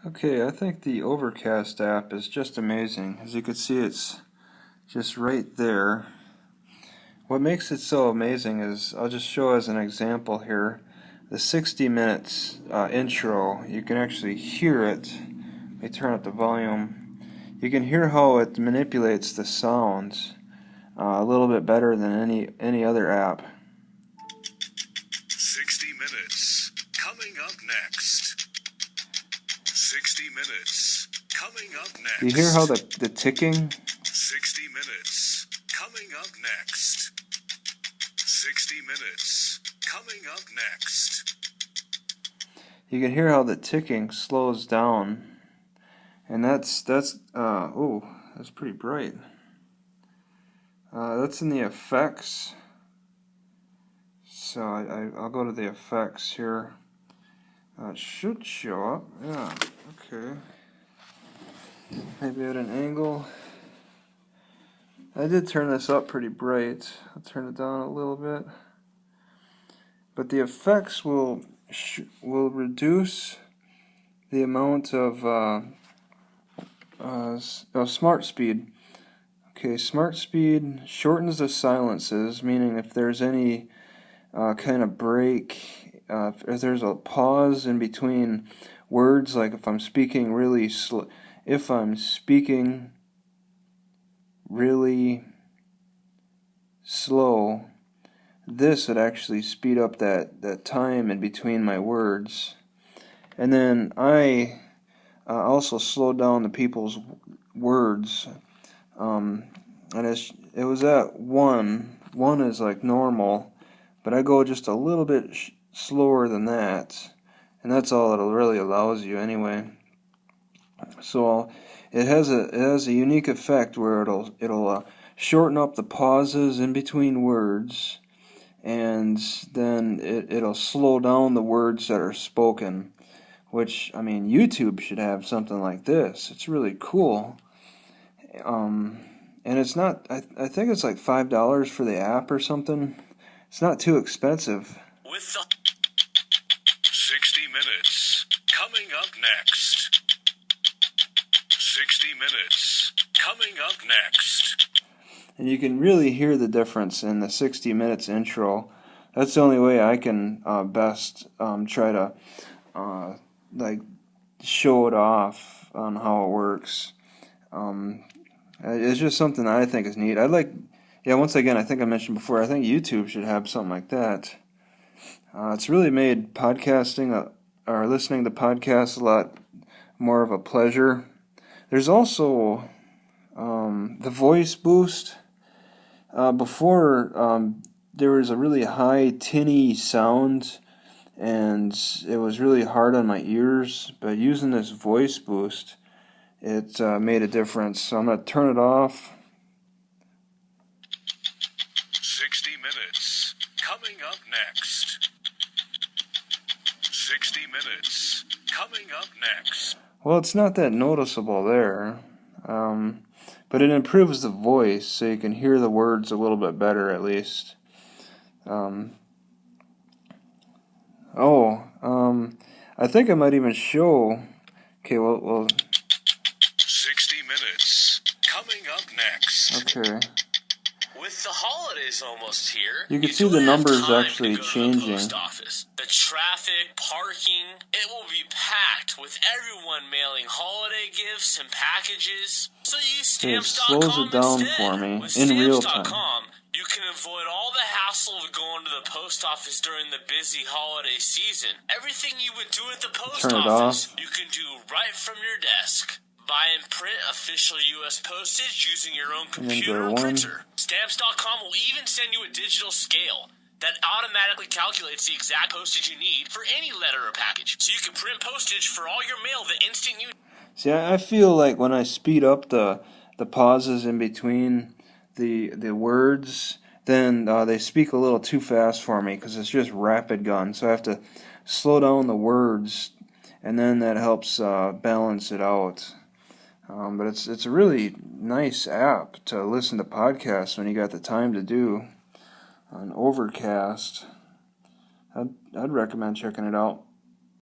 Okay, I think the Overcast app is just amazing. As you can see, it's just right there. What makes it so amazing is, I'll just show as an example here, the 60 minutes intro. You can actually hear it. Let me turn up the volume. You can hear how it manipulates the sounds a little bit better than any other app. 60 minutes coming up next. 60 minutes coming up next. You hear how the ticking? 60 minutes coming up next. 60 minutes coming up next. You can hear how the ticking slows down, and that's pretty bright. That's in the effects. So I'll go to the effects here. It should show up. Yeah. Okay. Maybe at an angle. I did turn this up pretty bright. I'll turn it down a little bit. But the effects will reduce the amount of smart speed. Okay, smart speed shortens the silences, meaning if there's any kind of break, if there's a pause in between words, like if I'm speaking really slow, this would actually speed up that time in between my words. And then I also slowed down the people's words. And it was at 1. 1 is like normal, but I go just a little bit slower than that, and that's all it really allows you anyway. So it has a unique effect where it'll shorten up the pauses in between words, and then it'll slow down the words that are spoken, which, I mean, YouTube should have something like this. It's really cool. And it's not, I think it's like $5 for the app or something. It's not too expensive. With the 60 minutes coming up next. 60 minutes coming up next. And you can really hear the difference in the 60 minutes intro. That's the only way I can best try to show it off on how it works. It's just something that I think is neat. Once again, I think I mentioned before, I think YouTube should have something like that. It's really made podcasting or listening to podcasts a lot more of a pleasure. There's also the voice boost. Before, there was a really high tinny sound, and it was really hard on my ears. But using this voice boost, it made a difference. So I'm going to turn it off. 60 minutes coming up next. 60 minutes coming up next. Well, it's not that noticeable there, but it improves the voice, so you can hear the words a little bit better at least. I think I might even show. Okay, well. 60 minutes coming up next. Okay. With the holidays almost here, you can see the numbers actually changing. The post office. The traffic, parking, it will be packed with everyone mailing holiday gifts and packages. So use Stamps.com instead. It slows it down for me in real time. You can avoid all the hassle of going to the post office during the busy holiday season. Everything you would do at the post office, you can do right from your desk. Buy and print official U.S. postage using your own computer or printer. Stamps.com will even send you a digital scale that automatically calculates the exact postage you need for any letter or package. So you can print postage for all your mail the instant you... See, I feel like when I speed up the pauses in between the words, then they speak a little too fast for me because it's just rapid gun. So I have to slow down the words, and then that helps balance it out. But it's a really nice app to listen to podcasts when you got the time to do. On Overcast, I'd recommend checking it out.